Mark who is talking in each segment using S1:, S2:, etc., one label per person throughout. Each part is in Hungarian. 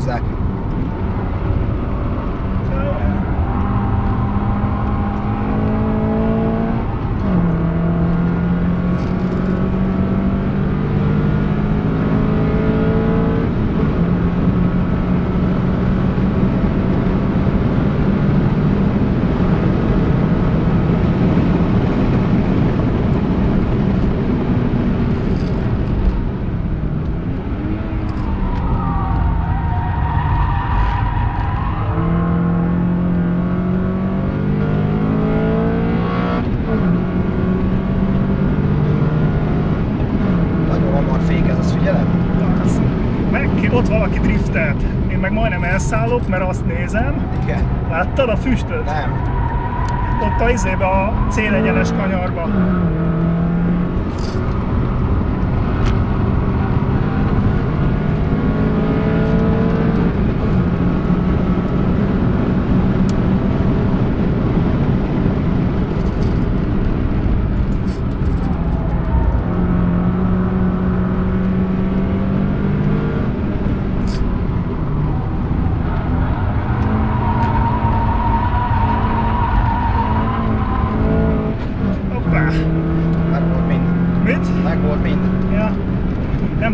S1: húzzák.
S2: Ott valaki driftelt. Én meg majdnem elszállok, mert azt nézem.
S1: Igen.
S2: Láttad a füstöt?
S1: Nem.
S2: Ott a izébe a célegyenes kanyarba.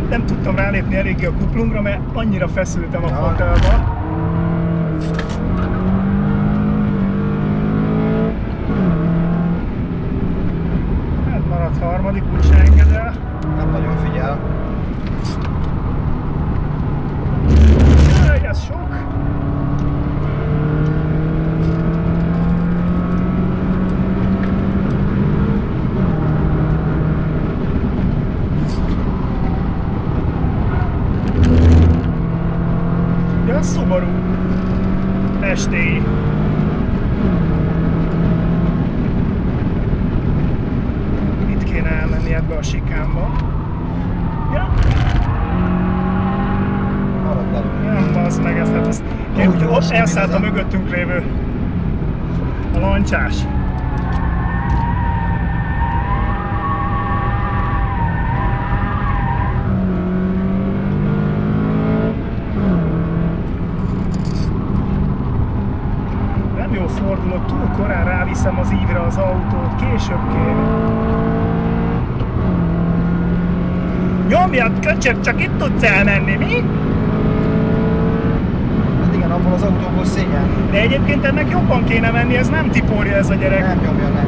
S2: Nem tudtam rálépni eléggé a kuplungra, mert annyira feszültem a fotelba. Hát maradt harmadik, úgy se enged el.
S1: Nem nagyon figyel.
S2: Jaj, ez sok! Subaru STI. Itt kéne elmenni ebbe a sikánba. Ja. Nem, bazd meg ezt, hát ezt... Ott elszállt a mögöttünk lévő a lancsás. Jó fordulok, túl korán ráviszem az ívre az autót, később kéne. Nyomjad, köcsög, csak itt tudsz elmenni, mi?
S1: Hát igen, abból az autóból szégyen.
S2: De egyébként ennek jobban kéne menni, ez nem tiporja ez a gyerek.
S1: Nem nyomja meg.